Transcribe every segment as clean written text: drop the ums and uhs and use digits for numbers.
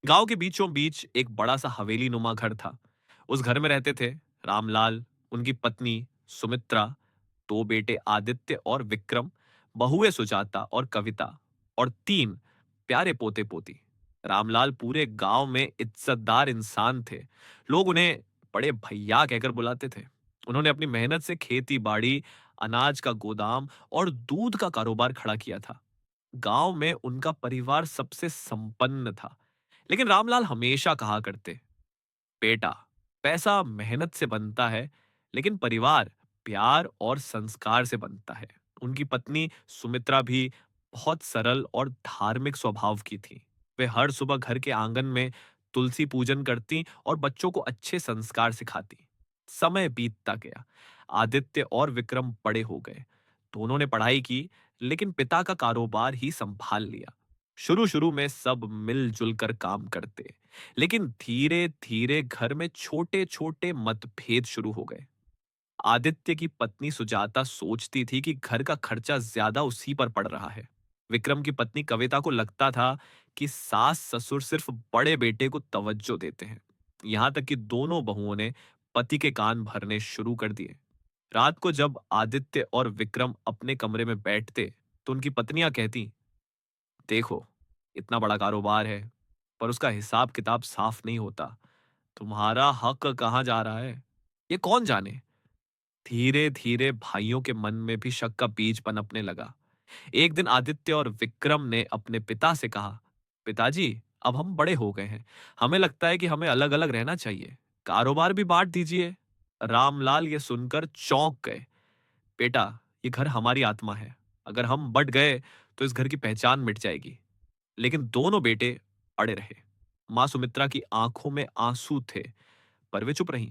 गांव के बीचों बीच एक बड़ा सा हवेली नुमा घर था। उस घर में रहते थे रामलाल, उनकी पत्नी सुमित्रा, दो बेटे आदित्य और विक्रम, बहुएं सुजाता और कविता, और तीन प्यारे पोते पोती। रामलाल पूरे गांव में इज्जतदार इंसान थे। लोग उन्हें बड़े भैया कहकर बुलाते थे। उन्होंने अपनी मेहनत से खेती बाड़ी, अनाज का गोदाम और दूध का कारोबार खड़ा किया था। गांव में उनका परिवार सबसे संपन्न था। लेकिन रामलाल हमेशा कहा करते, बेटा, पैसा मेहनत से बनता है, लेकिन परिवार प्यार और संस्कार से बनता है। उनकी पत्नी सुमित्रा भी बहुत सरल और धार्मिक स्वभाव की थी। वे हर सुबह घर के आंगन में तुलसी पूजन करती और बच्चों को अच्छे संस्कार सिखाती। समय बीतता गया। आदित्य और विक्रम बड़े हो गए। दोनों ने पढ़ाई की, लेकिन पिता का कारोबार ही संभाल लिया। शुरू शुरू में सब मिलजुल कर काम करते, लेकिन धीरे धीरे घर में छोटे छोटे मतभेद शुरू हो गए। आदित्य की पत्नी सुजाता सोचती थी कि घर का खर्चा ज्यादा उसी पर पड़ रहा है। विक्रम की पत्नी कविता को लगता था कि सास ससुर सिर्फ बड़े बेटे को तवज्जो देते हैं। यहां तक कि दोनों बहुओं ने पति के कान भरने शुरू कर दिए। रात को जब आदित्य और विक्रम अपने कमरे में बैठते, तो उनकी पत्नियां कहती, देखो, इतना बड़ा कारोबार है, पर उसका हिसाब किताब साफ नहीं होता। तुम्हारा हक कहाँ जा रहा है, ये कौन जाने। धीरे धीरे भाइयों के मन में भी शक का बीज पनपने लगा। एक दिन आदित्य और विक्रम ने अपने पिता से कहा, पिताजी, अब हम बड़े हो गए हैं। हमें लगता है कि हमें अलग अलग रहना चाहिए। कारोबार भी बांट दीजिए। रामलाल ये सुनकर चौंक गए। बेटा, ये घर हमारी आत्मा है। अगर हम बट गए तो इस घर की पहचान मिट जाएगी। लेकिन दोनों बेटे अड़े रहे। मां सुमित्रा की आंखों में आंसू थे, पर वे चुप रहीं।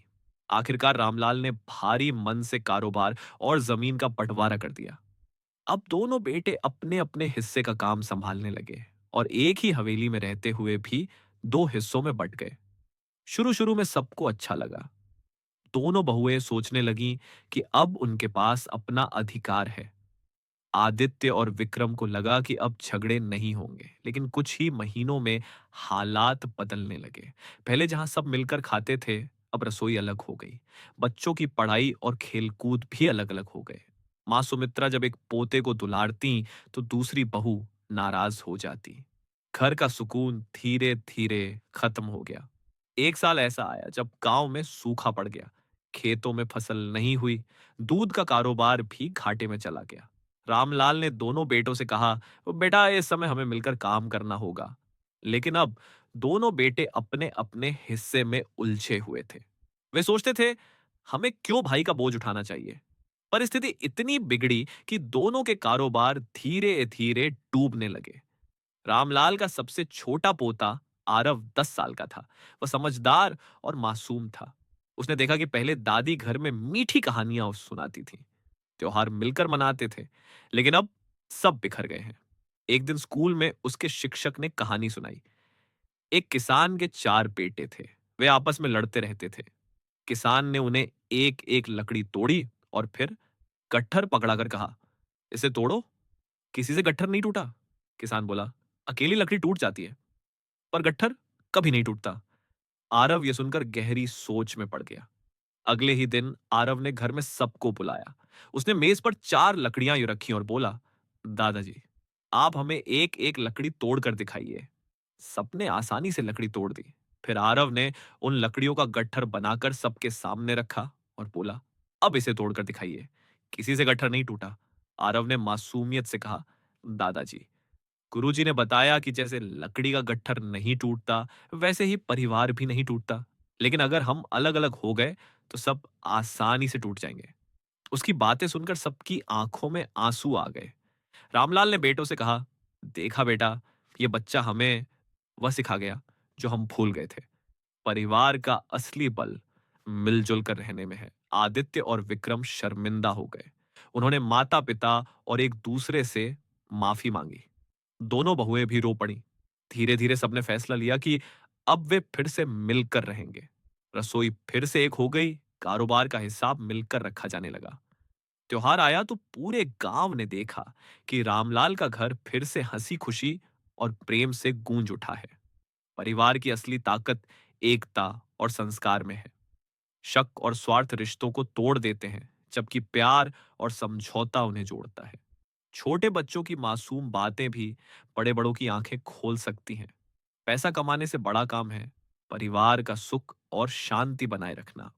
आखिरकार रामलाल ने भारी मन से कारोबार और जमीन का बंटवारा कर दिया। अब दोनों बेटे अपने अपने हिस्से का काम संभालने लगे और एक ही हवेली में रहते हुए भी दो हिस्सों में बंट गए। शुरू शुरू में सबको अच्छा लगा। दोनों बहुएं सोचने लगीं कि अब उनके पास अपना अधिकार है। आदित्य और विक्रम को लगा कि अब झगड़े नहीं होंगे, लेकिन कुछ ही महीनों में हालात बदलने लगे। पहले जहां सब मिलकर खाते थे, अब रसोई अलग हो गई। बच्चों की पढ़ाई और खेलकूद भी अलग अलग हो गए। मां सुमित्रा जब एक पोते को दुलारती, तो दूसरी बहू नाराज हो जाती। घर का सुकून धीरे धीरे खत्म हो गया। एक साल ऐसा आया जब गांव में सूखा पड़ गया। खेतों में फसल नहीं हुई। दूध का कारोबार भी घाटे में चला गया। रामलाल ने दोनों बेटों से कहा, बेटा, इस समय हमें मिलकर काम करना होगा। लेकिन अब दोनों बेटे अपने अपने हिस्से में उलझे हुए थे। वे सोचते थे, हमें क्यों भाई का बोझ उठाना चाहिए। परिस्थिति इतनी बिगड़ी कि दोनों के कारोबार धीरे धीरे डूबने लगे। रामलाल का सबसे छोटा पोता आरव 10 साल का था। वह समझदार और मासूम था। उसने देखा कि पहले दादी घर में मीठी कहानियां सुनाती थी, त्योहार मिलकर मनाते थे, लेकिन अब सब बिखर गए हैं। एक दिन स्कूल में उसके शिक्षक ने कहानी सुनाई। एक किसान के 4 बेटे थे। वे आपस में लड़ते रहते थे। किसान ने उन्हें एक एक लकड़ी तोड़ी और फिर गट्ठर पकड़ाकर कहा, इसे तोड़ो। किसी से गट्ठर नहीं टूटा। किसान बोला, अकेली लकड़ी टूट जाती है, पर गट्ठर कभी नहीं टूटता। आरव ये सुनकर गहरी सोच में पड़ गया। अगले ही दिन आरव ने घर में सबको बुलाया। उसने मेज पर 4 लकड़ियां रखी और बोला, दादाजी, आप हमें एक एक लकड़ी तोड़कर दिखाइए। सबने आसानी से लकड़ी तोड़ दी। फिर आरव ने उन लकड़ियों का गट्ठर बनाकर सबके सामने रखा और बोला, अब इसे तोड़कर दिखाइए। किसी से गट्ठर नहीं टूटा। आरव ने मासूमियत से कहा, दादाजी, गुरुजी ने बताया कि जैसे लकड़ी का गट्ठर नहीं टूटता, वैसे ही परिवार भी नहीं टूटता। लेकिन अगर हम अलग अलग हो गए, तो सब आसानी से टूट जाएंगे। उसकी बातें सुनकर सबकी आंखों में आंसू आ गए। रामलाल ने बेटों से कहा, देखा बेटा, ये बच्चा हमें वह सिखा गया जो हम भूल गए थे। परिवार का असली बल मिलजुल कर रहने में है। आदित्य और विक्रम शर्मिंदा हो गए। उन्होंने माता पिता और एक दूसरे से माफी मांगी। दोनों बहुएं भी रो पड़ी। धीरे धीरे सबने फैसला लिया कि अब वे फिर से मिलकर रहेंगे। रसोई फिर से एक हो गई। कारोबार का हिसाब मिलकर रखा जाने लगा। त्योहार आया तो पूरे गांव ने देखा कि रामलाल का घर फिर से हंसी खुशी और प्रेम से गूंज उठा है। परिवार की असली ताकत एकता और संस्कार में है। शक और स्वार्थ रिश्तों को तोड़ देते हैं, जबकि प्यार और समझौता उन्हें जोड़ता है। छोटे बच्चों की मासूम बातें भी बड़े बड़ों की आंखें खोल सकती हैं। पैसा कमाने से बड़ा काम है परिवार का सुख और शांति बनाए रखना।